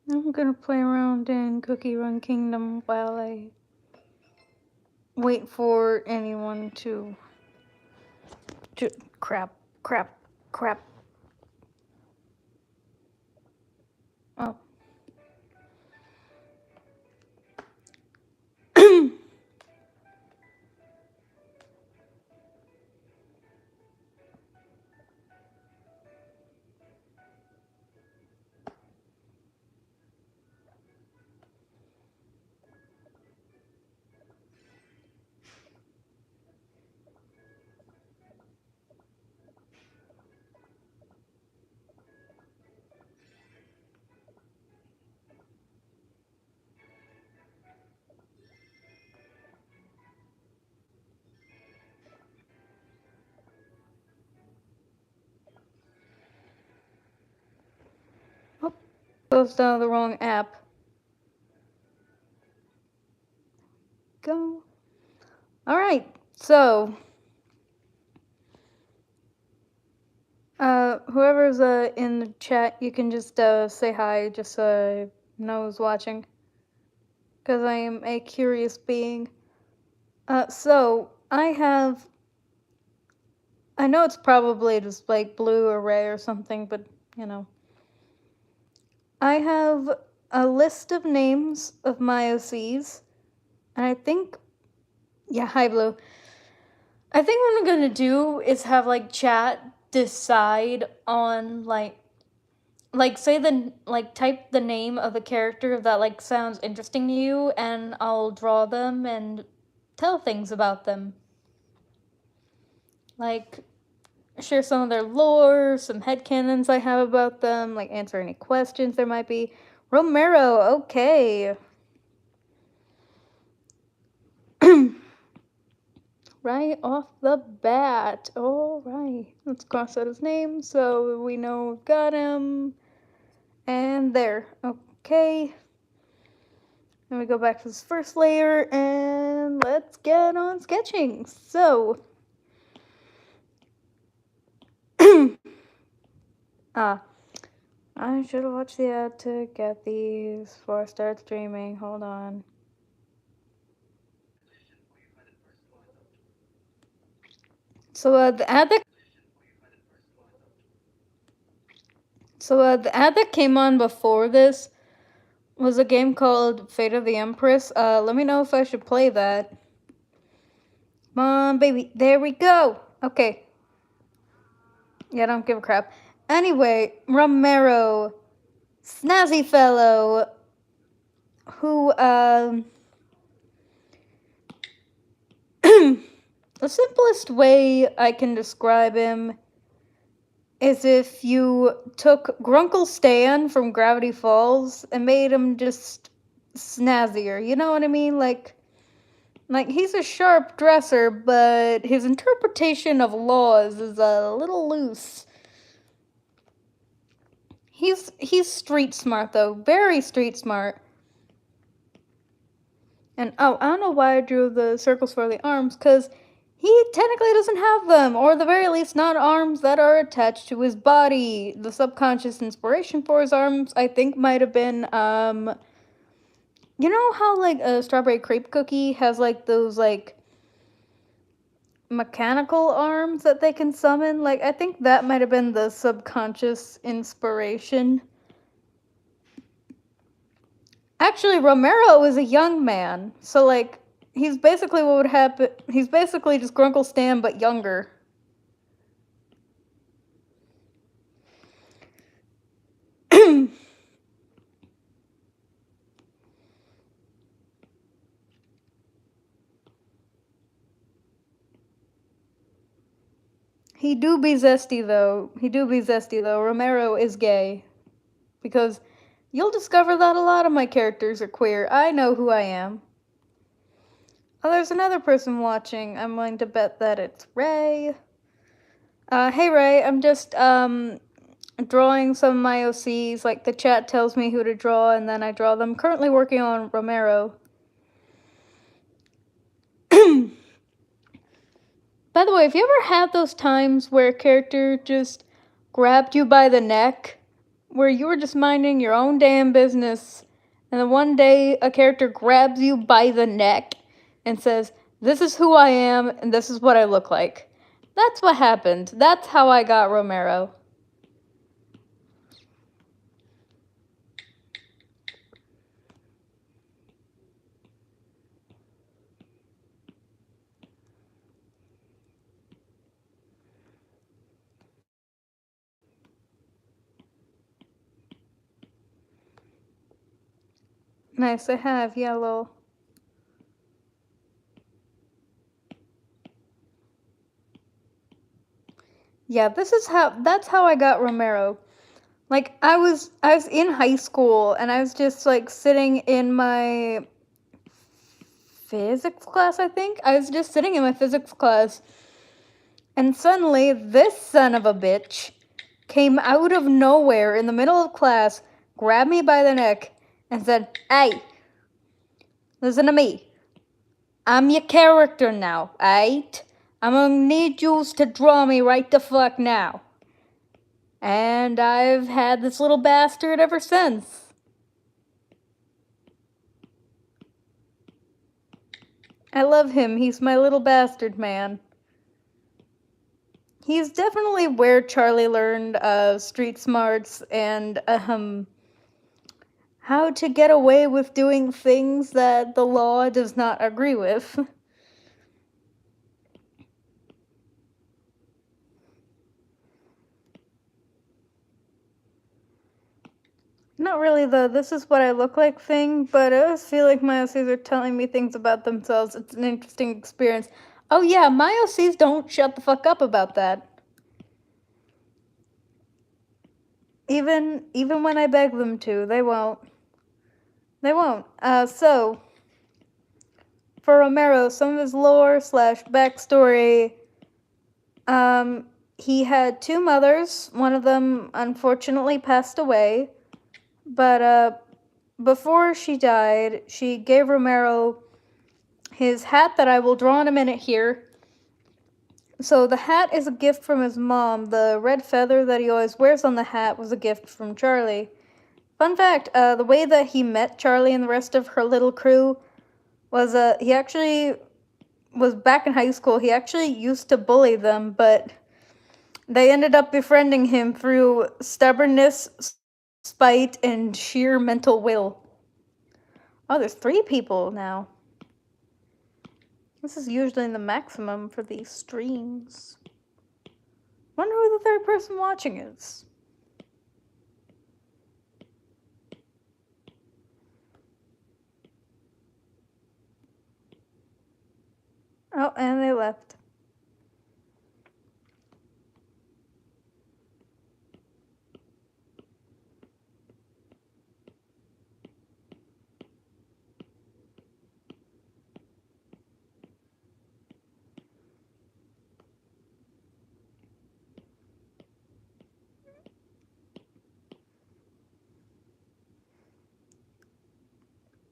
I'm gonna play around in Cookie Run Kingdom while I wait for anyone to. Crap, crap, crap. Oh. Oh, closed down the wrong app. Go. Alright, so. Whoever's in the chat, you can just say hi, just so I know who's watching. Because I am a curious being. So, I know it's probably just like Blue or Ray or something, but you know. I have a list of names of my OCs, and I think, yeah, hi Blue. I think what I'm gonna do is have like chat decide on like say type the name of a character that like sounds interesting to you, and I'll draw them and tell things about them. Like share some of their lore, some headcanons I have about them, like answer any questions there might be. Romero, okay. Right off the bat. Alright. Let's cross out his name so we know we've got him. And there. Okay. Then we go back to this first layer and let's get on sketching. So. I should have watched the ad to get these before I start streaming. Hold on. So the ad that came on before this was a game called Fate of the Empress. Let me know if I should play that. Come on, baby. There we go. Okay. Yeah, I don't give a crap. Anyway, Romero, snazzy fellow, who the simplest way I can describe him is if you took Grunkle Stan from Gravity Falls and made him just snazzier. You know what I mean? Like he's a sharp dresser, but his interpretation of laws is a little loose. He's street smart though, very street smart. And oh, I don't know why I drew the circles for the arms, because he technically doesn't have them, or at the very least, not arms that are attached to his body. The subconscious inspiration for his arms, I think, might have been, you know how, like, a strawberry crepe cookie has, like, those, like, mechanical arms that they can summon? Like, I think that might have been the subconscious inspiration. Actually, Romero is a young man, so, like, he's basically what would happen. He's basically just Grunkle Stan, but younger. He do be zesty though. Romero is gay. Because you'll discover that a lot of my characters are queer. I know who I am. Oh, there's another person watching. I'm willing to bet that it's Ray. Hey Ray, I'm just, drawing some of my OCs. Like, the chat tells me who to draw, and then I draw them. Currently working on Romero. By the way, have you ever had those times where a character just grabbed you by the neck where you were just minding your own damn business, and then one day a character grabs you by the neck and says, "This is who I am, and this is what I look like." That's what happened. That's how I got Romero. Nice, I have yellow. Yeah, that's how I got Romero. Like I was in high school and I was just like sitting in my physics class, I think. I was just sitting in my physics class and suddenly this son of a bitch came out of nowhere in the middle of class, grabbed me by the neck and said, "Hey, listen to me. I'm your character now, aight? I'm gonna need yous to draw me right the fuck now." And I've had this little bastard ever since. I love him. He's my little bastard man. He's definitely where Charlie learned street smarts and how to get away with doing things that the law does not agree with. Not really the "this is what I look like" thing, but I always feel like my OCs are telling me things about themselves. It's an interesting experience. Oh yeah, my OCs don't shut the fuck up about that. Even when I beg them to, they won't. They won't. So for Romero, some of his lore slash backstory, he had two mothers. One of them unfortunately passed away, but before she died, she gave Romero his hat that I will draw in a minute here. So the hat is a gift from his mom. The red feather that he always wears on the hat was a gift from Charlie. Fun fact, the way that he met Charlie and the rest of her little crew was he actually was back in high school. He actually used to bully them, but they ended up befriending him through stubbornness, spite, and sheer mental will. Oh, there's 3 people now. This is usually the maximum for these streams. Wonder who the third person watching is. Oh, and they left.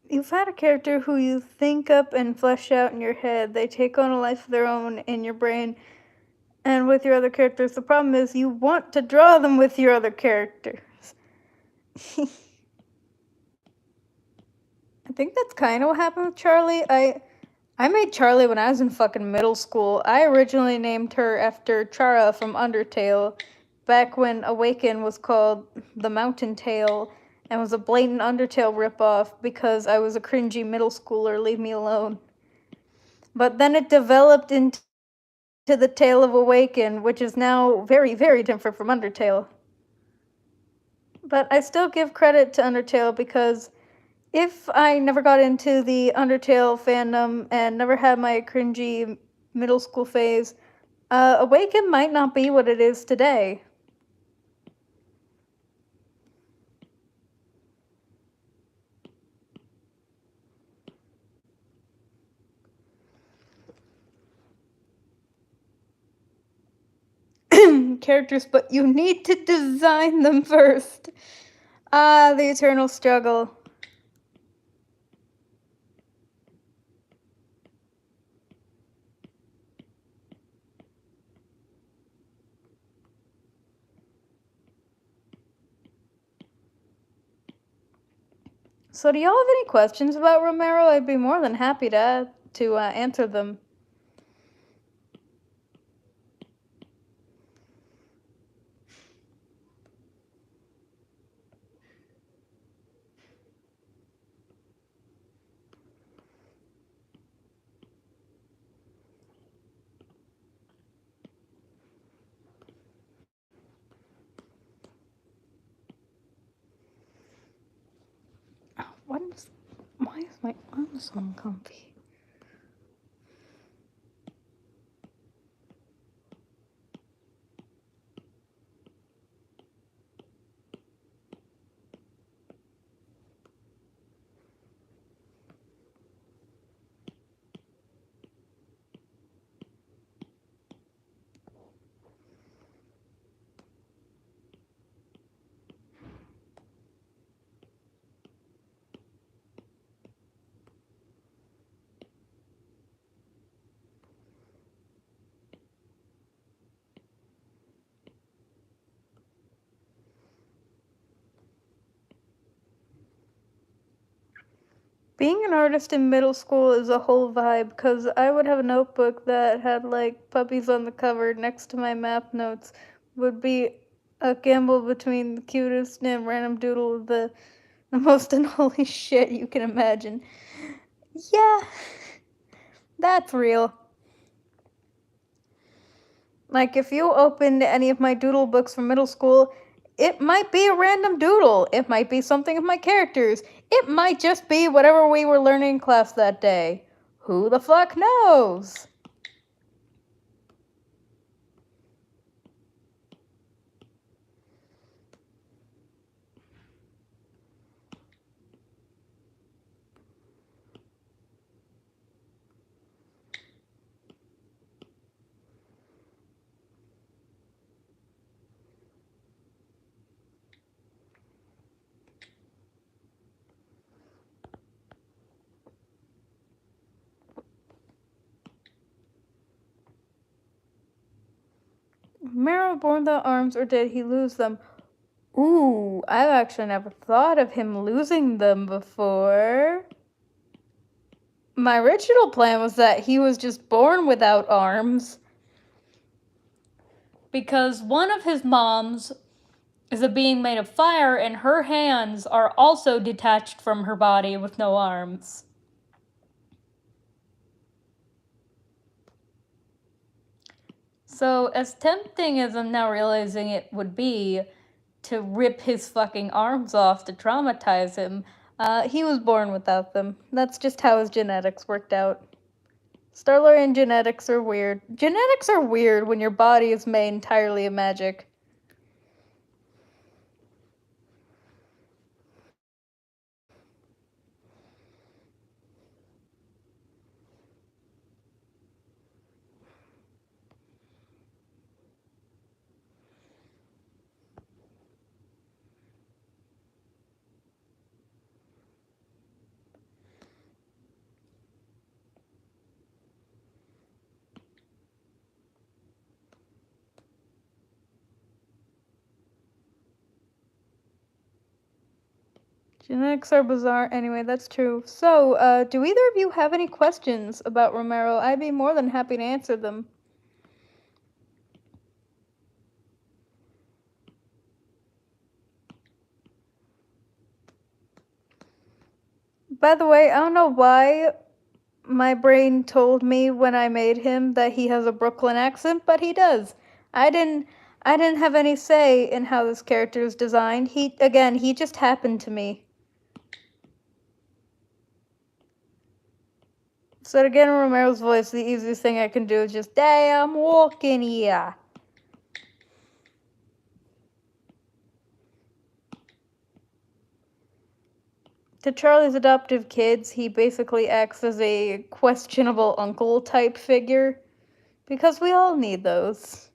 You've had a character who you think up and flesh out in your head. They take on a life of their own in your brain and with your other characters. The problem is you want to draw them with your other characters. I think that's kind of what happened with Charlie. I made Charlie when I was in fucking middle school. I originally named her after Chara from Undertale, back when Awaken was called The Mountain Tale and was a blatant Undertale ripoff because I was a cringy middle schooler. Leave me alone. But then it developed into the Tale of Awaken, which is now very, very different from Undertale. But I still give credit to Undertale because if I never got into the Undertale fandom and never had my cringy middle school phase, Awaken might not be what it is today. Characters, but you need to design them first. Ah, the eternal struggle. So, do y'all have any questions about Romero? I'd be more than happy to answer them. Why is my arm so uncomfy? Being an artist in middle school is a whole vibe because I would have a notebook that had like puppies on the cover next to my math notes. Would be a gamble between the cutest and random doodle of the most unholy shit you can imagine. Yeah, that's real. Like, if you opened any of my doodle books from middle school, it might be a random doodle. It might be something of my characters. It might just be whatever we were learning in class that day. Who the fuck knows? Mero born the arms, or did he lose them? Ooh, I've actually never thought of him losing them before. My original plan was that he was just born without arms. Because one of his moms is a being made of fire, and her hands are also detached from her body with no arms. So, as tempting as I'm now realizing it would be to rip his fucking arms off to traumatize him, he was born without them. That's just how his genetics worked out. Starlorian genetics are weird. Genetics are weird when your body is made entirely of magic. Genetics are bizarre. Anyway, that's true. So, do either of you have any questions about Romero? I'd be more than happy to answer them. By the way, I don't know why my brain told me when I made him that he has a Brooklyn accent, but he does. I didn't I didn't have any say in how this character is designed. He just happened to me. So to get in Romero's voice, the easiest thing I can do is just, "Hey, I'm walking here." To Charlie's adoptive kids, he basically acts as a questionable uncle type figure. Because we all need those.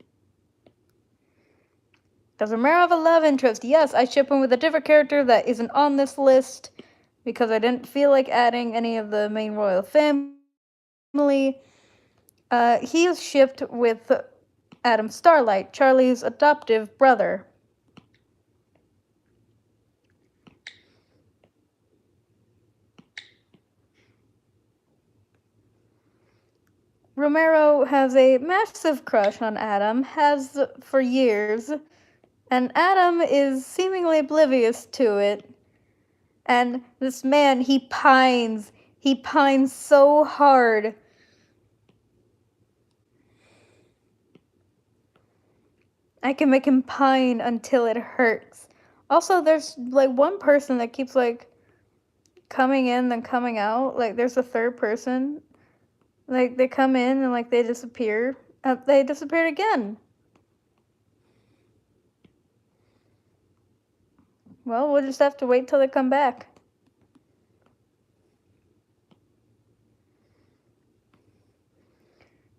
Does Romero have a love interest? Yes, I ship him with a different character that isn't on this list because I didn't feel like adding any of the main royal family. He is shipped with Adam Starlight, Charlie's adoptive brother. Romero has a massive crush on Adam, has for years, and Adam is seemingly oblivious to it. And this man, he pines so hard. I can make him pine until it hurts. Also, there's like one person that keeps like coming in then coming out. Like there's a third person. Like they come in and like they disappear. They disappeared again. Well, we'll just have to wait till they come back.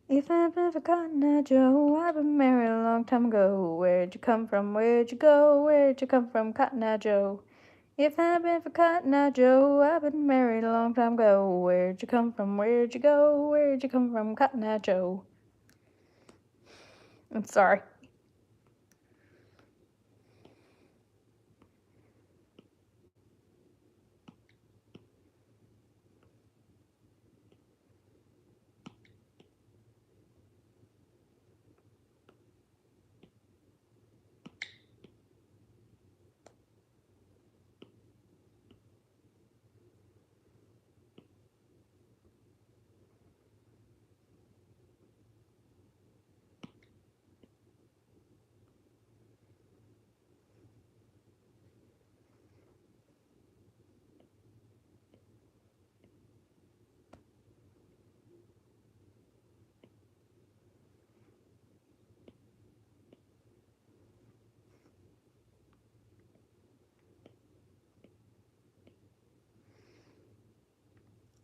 If I've never gotten a Joe, I've been married a long time ago. Where'd you come from? Where'd you go? Where'd you come from, Cotton Eye Joe? If I've been for Cotton Eye Joe, I've been married a long time ago. Where'd you come from? Where'd you go? Where'd you come from, Cotton Eye Joe? I'm sorry.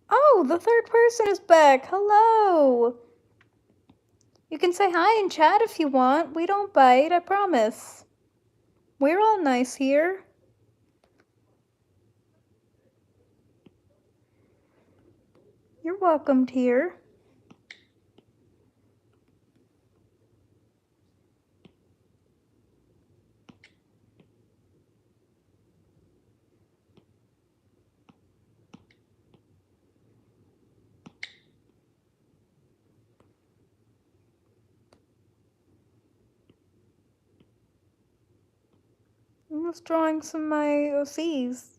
Oh, the third person is back. Hello. You can say hi in chat if you want. We don't bite, I promise. We're all nice here. You're welcomed here. I'm just drawing some of my OCs.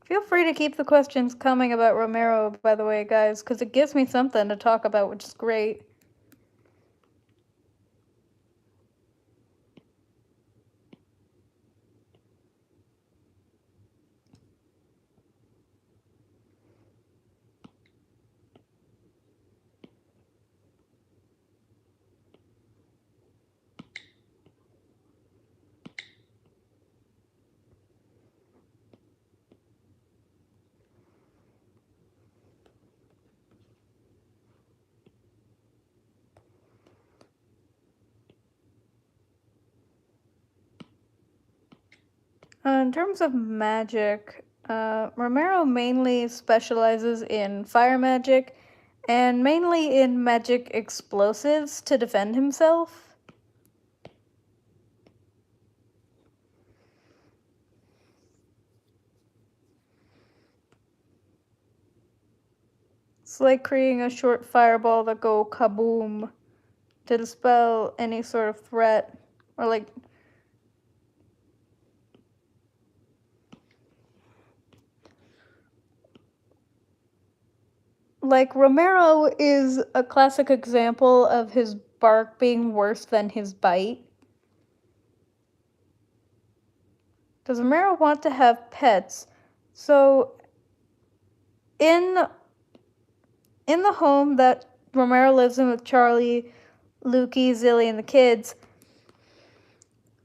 Feel free to keep the questions coming about Romero, by the way, guys, because it gives me something to talk about, which is great. In terms of magic, Romero mainly specializes in fire magic and mainly in magic explosives to defend himself. It's like creating a short fireball that go kaboom to dispel any sort of threat, or like Romero is a classic example of his bark being worse than his bite. Does Romero want to have pets? So in the home that Romero lives in with Charlie, Lukey, Zilly, and the kids,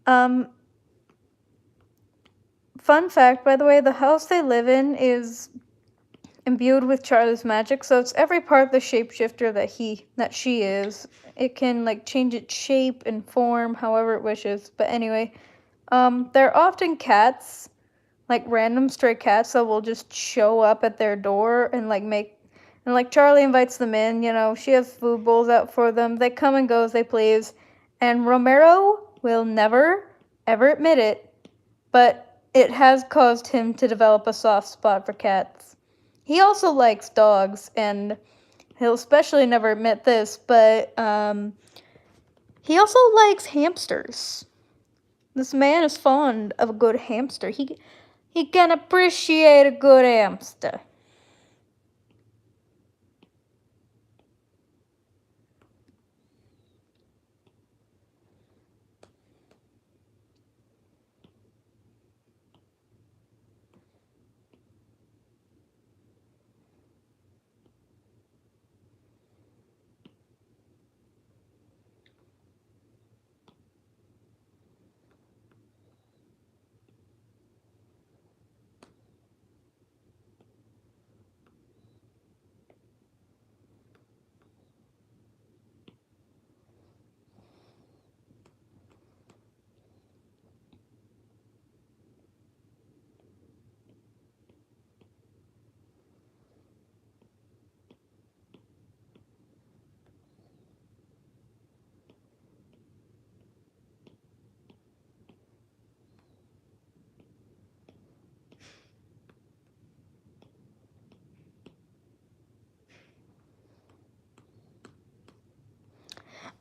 fun fact, by the way, the house they live in is imbued with Charlie's magic, so it's every part of the shapeshifter that she is. It can like change its shape and form however it wishes. But anyway, They're often cats, like random stray cats that will just show up at their door and like Charlie invites them in, she has food bowls out for them. They come and go as they please. And Romero will never, ever admit it, but it has caused him to develop a soft spot for cats. He also likes dogs, and he'll especially never admit this, but he also likes hamsters. This man is fond of a good hamster. He can appreciate a good hamster.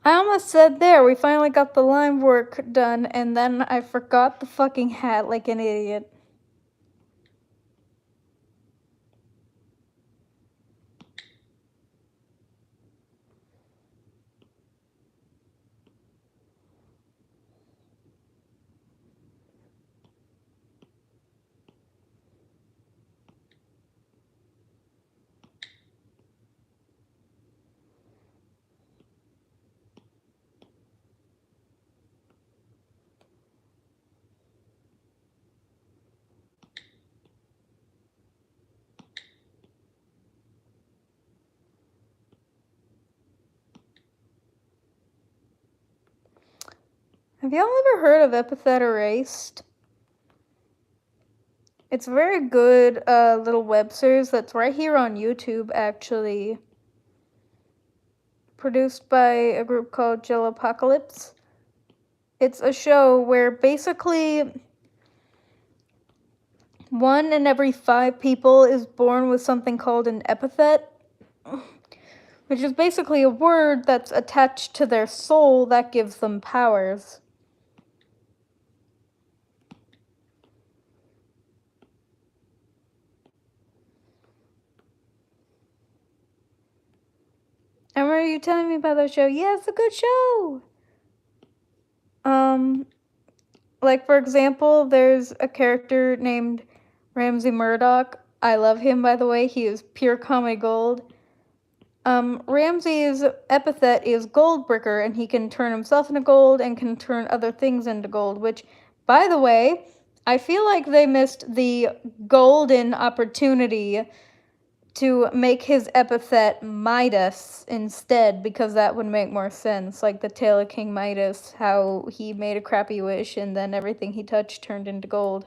I almost said there, we finally got the line work done, and then I forgot the fucking hat like an idiot. Have y'all ever heard of Epithet Erased? It's a very good little web series that's right here on YouTube, actually. Produced by a group called Jill Apocalypse. It's a show where basically 1 in every 5 people is born with something called an epithet, which is basically a word that's attached to their soul that gives them powers. I remember you telling me about that show. Yeah, it's a good show. Like for example, there's a character named Ramsey Murdoch. I love him, by the way. He is pure comedy gold. Ramsey's epithet is Goldbricker, and he can turn himself into gold and can turn other things into gold, which, by the way, I feel like they missed the golden opportunity to make his epithet Midas instead, because that would make more sense. Like the Tale of King Midas, how he made a crappy wish and then everything he touched turned into gold.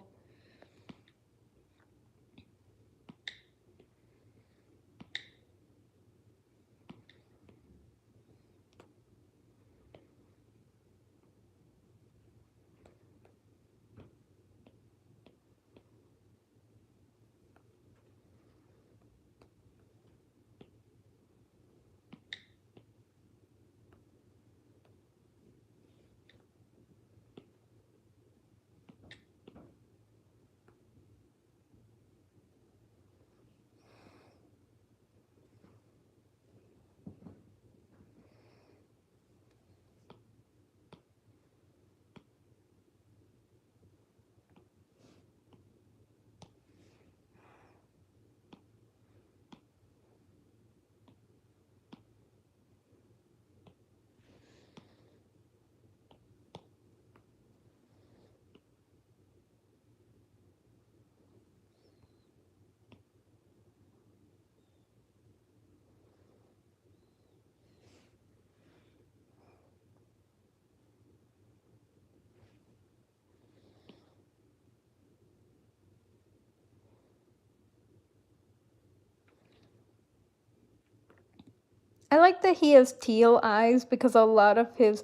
I like that he has teal eyes because a lot of his,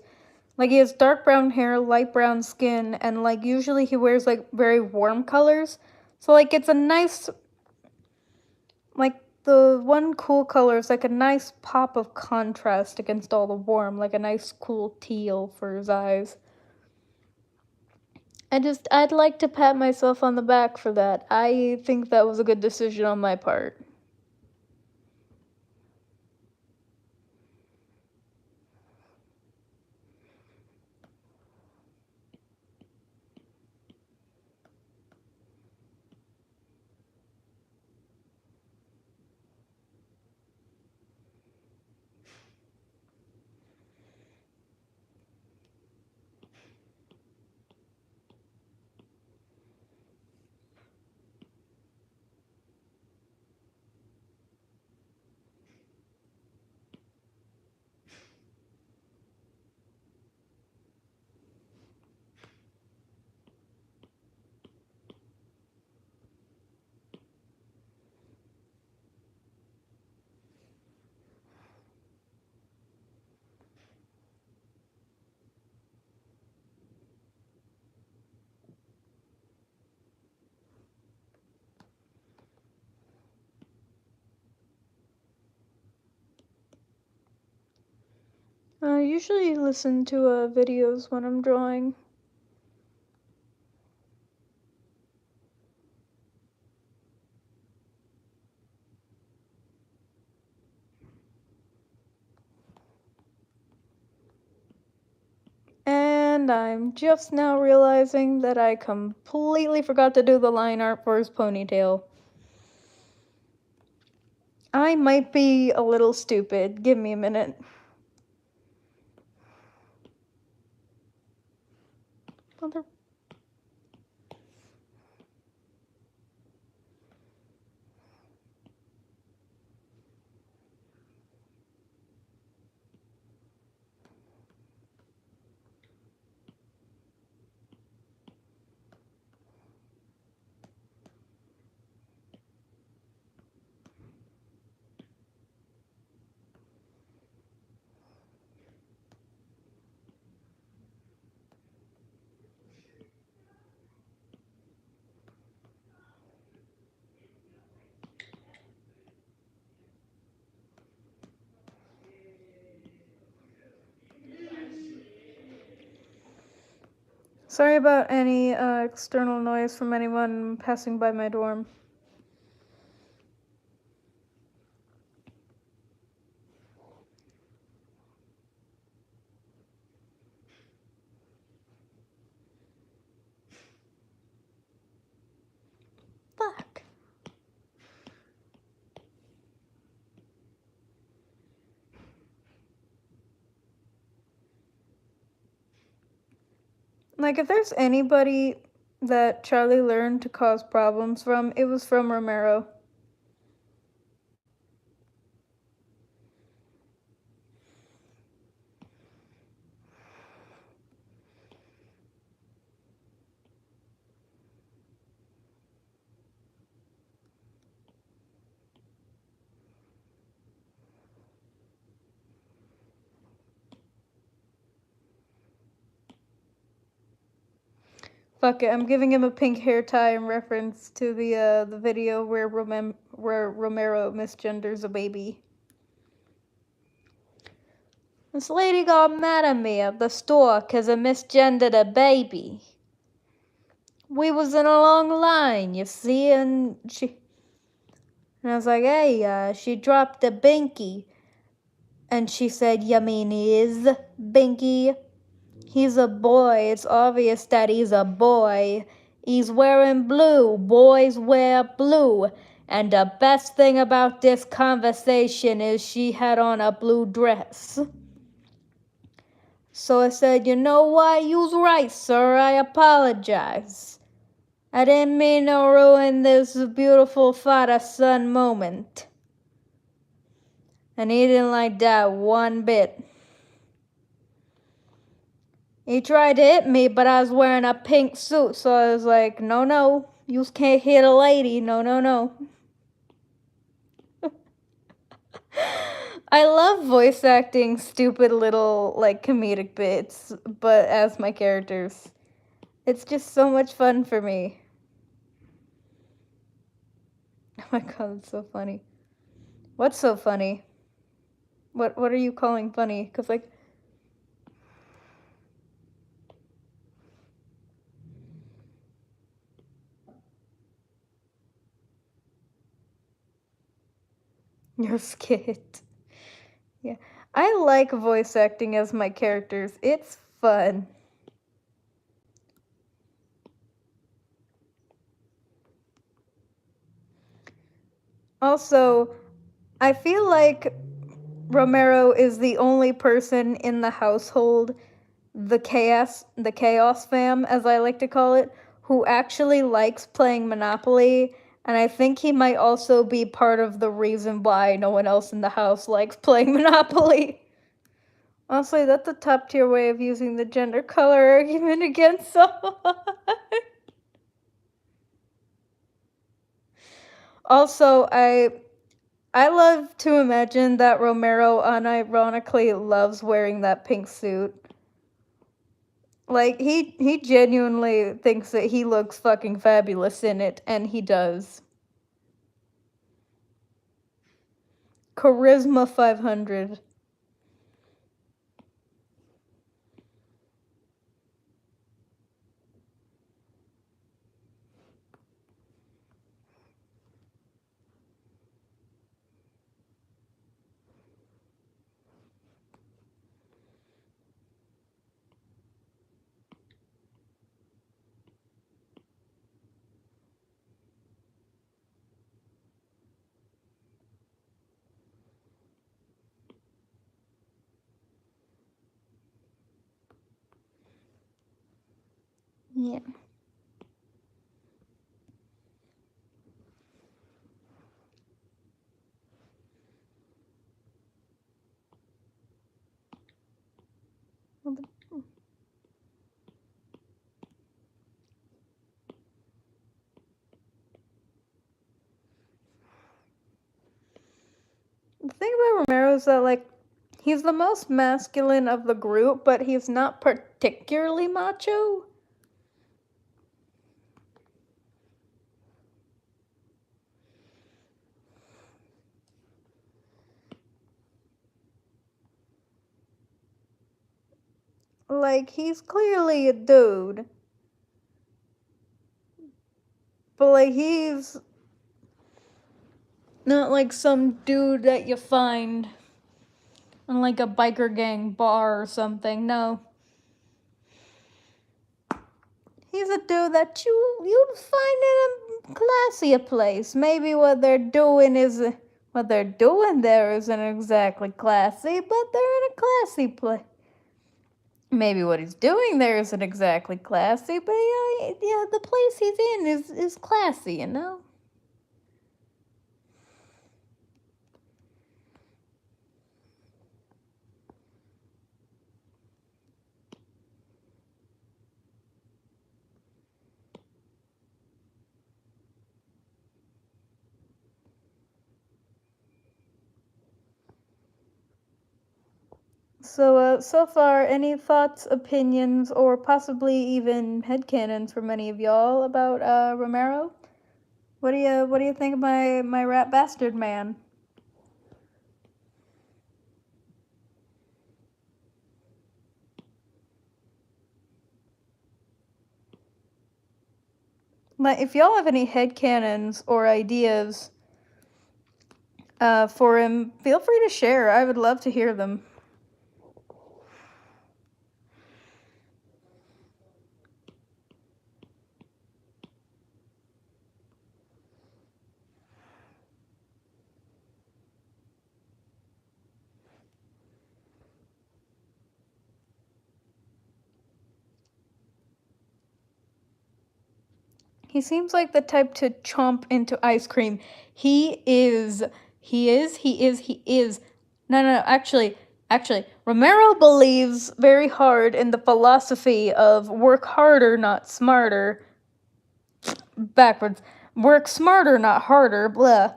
like, he has dark brown hair, light brown skin, and, like, usually he wears, like, very warm colors. So, like, it's a nice, like, the one cool color is, like, a nice pop of contrast against all the warm, like a nice cool teal for his eyes. I'd like to pat myself on the back for that. I think that was a good decision on my part. I usually listen to videos when I'm drawing. And I'm just now realizing that I completely forgot to do the line art for his ponytail. I might be a little stupid. Give me a minute. Mother. Sorry about any external noise from anyone passing by my dorm. Fuck. Like, if there's anybody that Charlie learned to cause problems from, it was from Romero. Fuck it, I'm giving him a pink hair tie in reference to the video where Romero misgenders a baby. This lady got mad at me at the store 'cause I misgendered a baby. We was in a long line, you see, and I was like, hey, she dropped a binky. And she said, you mean his binky? He's a boy. It's obvious that he's a boy. He's wearing blue. Boys wear blue. And the best thing about this conversation is she had on a blue dress. So I said, you know what? You's right, sir. I apologize. I didn't mean to ruin this beautiful father-son moment. And he didn't like that one bit. He tried to hit me, but I was wearing a pink suit, so I was like, no, you can't hit a lady, no. I love voice acting stupid little, like, comedic bits, but as my characters. It's just so much fun for me. Oh my god, it's so funny. What's so funny? What are you calling funny? Cause like you're skit. Yeah. I like voice acting as my characters. It's fun. Also, I feel like Romero is the only person in the household, the chaos fam, as I like to call it, who actually likes playing Monopoly, and I think he might also be part of the reason why no one else in the house likes playing Monopoly. Honestly, that's a top tier way of using the gender color argument against someone. Also, I love to imagine that Romero unironically loves wearing that pink suit. Like he genuinely thinks that he looks fucking fabulous in it, and he does. Charisma 500. Yeah. The thing about Romero is that like he's the most masculine of the group, but he's not particularly macho. Like he's clearly a dude, but like he's not like some dude that you find in like a biker gang bar or something. No. He's a dude that you'd find in a classier place. Maybe what they're doing there isn't exactly classy, but they're in a classy place. Maybe what he's doing there isn't exactly classy, but yeah, the place he's in is classy, you know? So far, any thoughts, opinions, or possibly even headcanons from any of y'all about Romero? What do you think of my rat bastard man? If y'all have any headcanons or ideas for him, feel free to share. I would love to hear them. He seems like the type to chomp into ice cream. He is. He is. He is. He is. No. Actually, Romero believes very hard in the philosophy of work harder, not smarter. Backwards. Work smarter, not harder. Blah.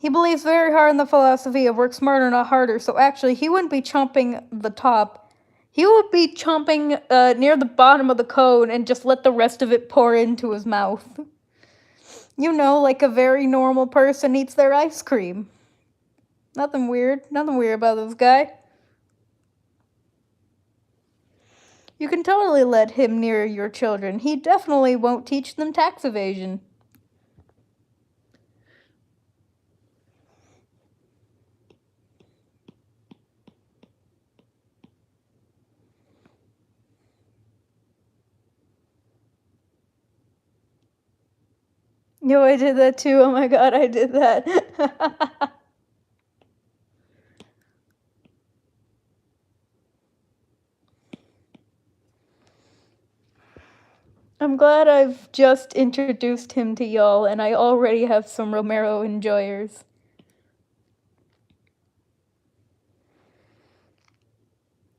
He believes very hard in the philosophy of work smarter, not harder, so actually, he wouldn't be chomping the top. He would be chomping near the bottom of the cone and just let the rest of it pour into his mouth. You know, like a very normal person eats their ice cream. Nothing weird. Nothing weird about this guy. You can totally let him near your children. He definitely won't teach them tax evasion. Yo, I did that too. Oh my god, I did that. I'm glad I've just introduced him to y'all, and I already have some Romero enjoyers.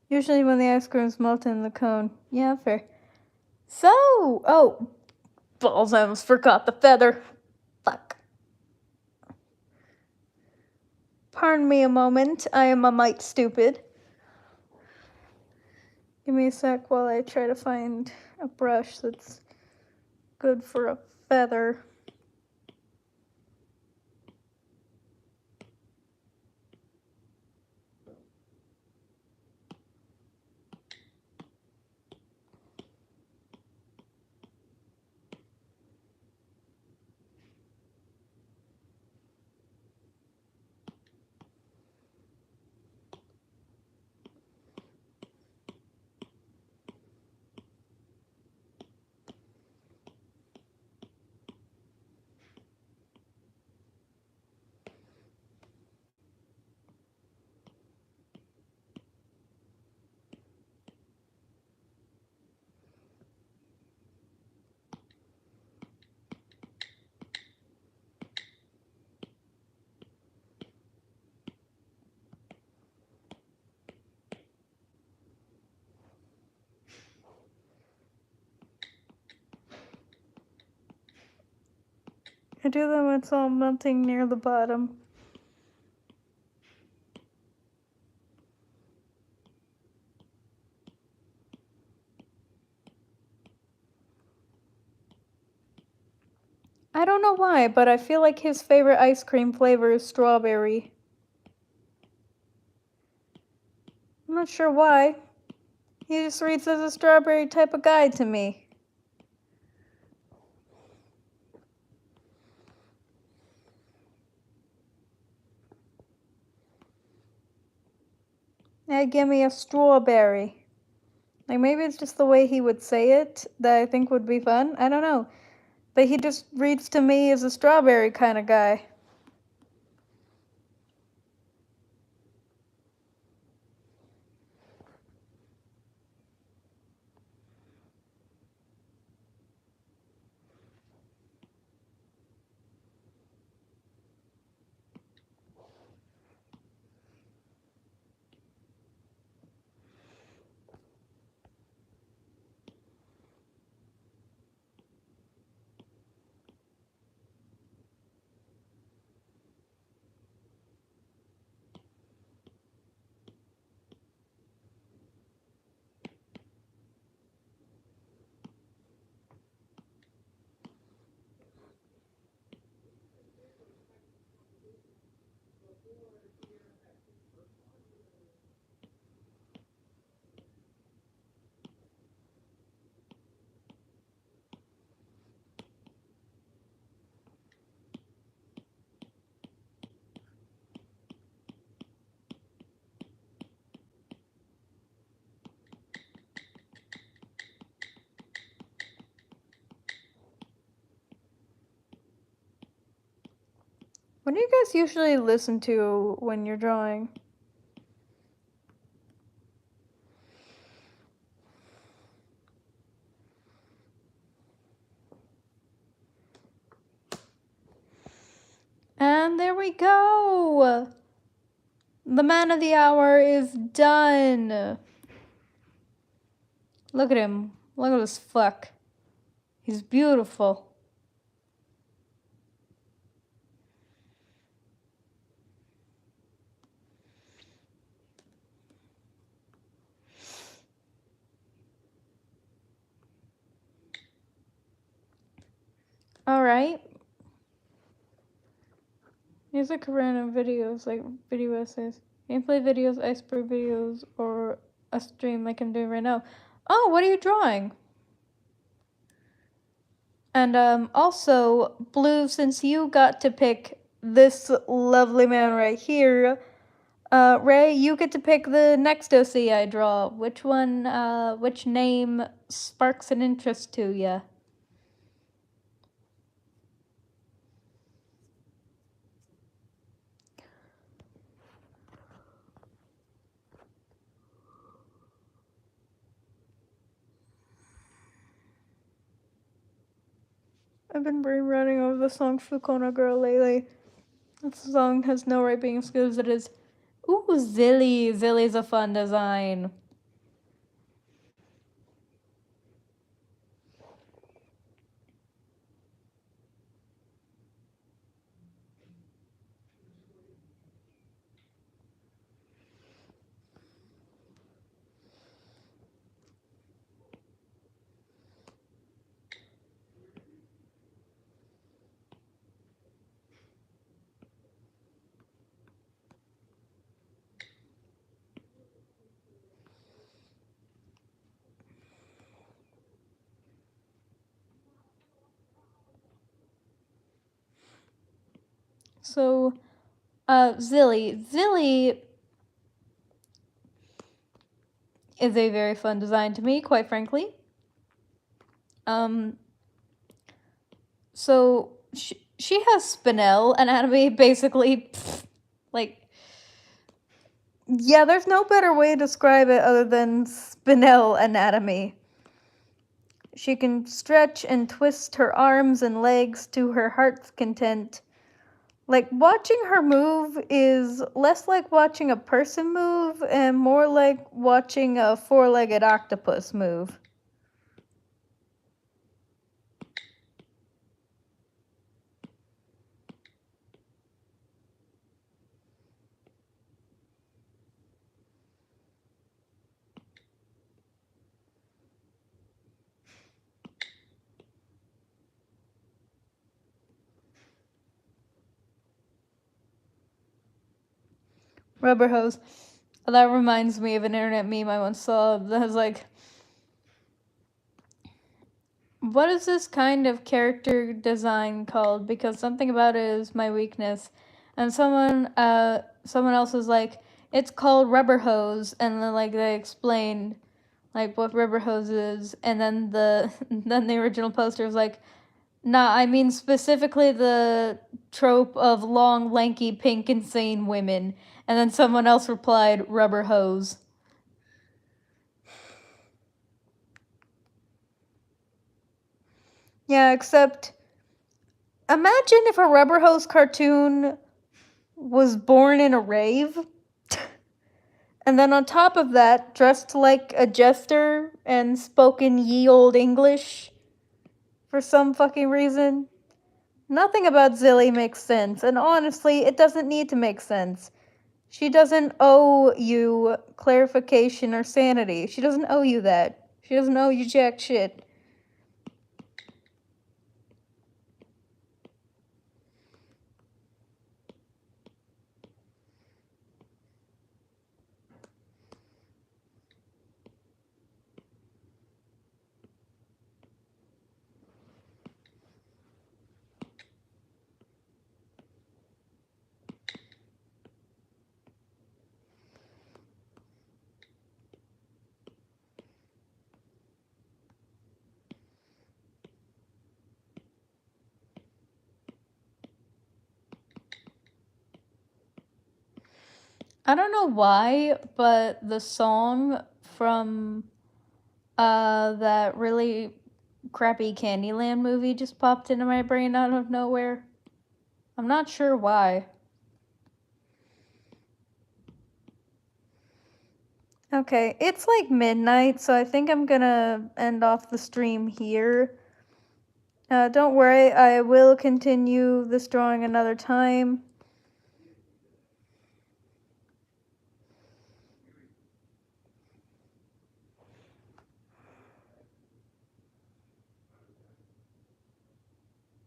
Usually when the ice cream's melted in the cone. Yeah, fair. So, oh, balls, I almost forgot the feather. Fuck. Pardon me a moment, I am a mite stupid. Give me a sec while I try to find a brush that's good for a feather. I do that when it's all melting near the bottom. I don't know why, but I feel like his favorite ice cream flavor is strawberry. I'm not sure why. He just reads as a strawberry type of guy to me. Yeah, give me a strawberry. Like, maybe it's just the way he would say it that I think would be fun. I don't know. But he just reads to me as a strawberry kind of guy. What do you guys usually listen to when you're drawing? And there we go! The man of the hour is done! Look at him. Look at this fuck. He's beautiful. right? Music, random videos, like video essays, gameplay videos, iceberg videos, or a stream like I'm doing right now. Oh, what are you drawing? And also, Blue, since you got to pick this lovely man right here, Ray, you get to pick the next OC I draw. Which one, which name sparks an interest to you? I've been rewriting over the song Fukona Girl lately. This song has no right being as good as it is. Ooh, Zilly. Zilly's a fun design. So, Zilly. Zilly is a very fun design to me, quite frankly. So she has Spinel anatomy, basically. Like, yeah, there's no better way to describe it other than Spinel anatomy. She can stretch and twist her arms and legs to her heart's content. Like, watching her move is less like watching a person move and more like watching a four-legged octopus move. Rubber hose. That reminds me of an internet meme I once saw that was like, what is this kind of character design called? Because something about it is my weakness. And someone else was like, it's called rubber hose, and then like they explained like what rubber hose is, and then then the original poster was like, nah, I mean specifically the trope of long, lanky, pink, insane women. And then someone else replied, rubber hose. Yeah, except imagine if a rubber hose cartoon was born in a rave. And then on top of that, dressed like a jester and spoke in ye old English for some fucking reason. Nothing about Zilly makes sense, and honestly, it doesn't need to make sense. She doesn't owe you clarification or sanity. She doesn't owe you that. She doesn't owe you jack shit. I don't know why, but the song from that really crappy Candyland movie just popped into my brain out of nowhere. I'm not sure why. Okay, it's like midnight, so I think I'm gonna end off the stream here. Don't worry, I will continue this drawing another time.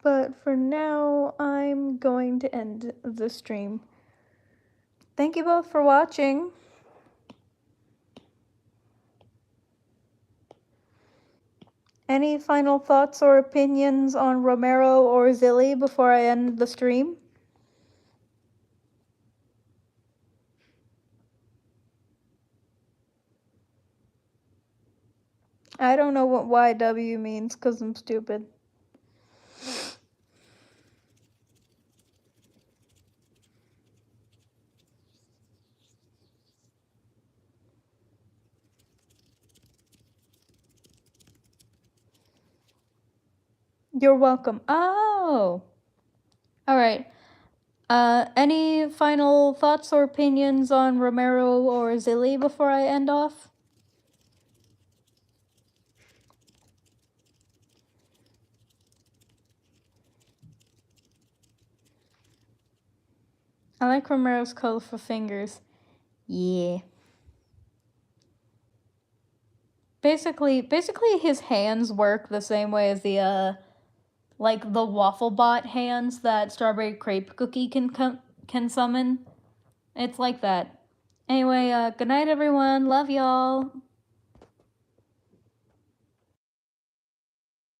But for now, I'm going to end the stream. Thank you both for watching. Any final thoughts or opinions on Romero or Zilly before I end the stream? I don't know what YW means because I'm stupid. You're welcome. Oh! Alright. Any final thoughts or opinions on Romero or Zilly before I end off? I like Romero's colorful fingers. Yeah. Basically his hands work the same way as the like the waffle bot hands that Strawberry Crepe Cookie can summon. It's like that. Anyway, good night everyone. Love y'all.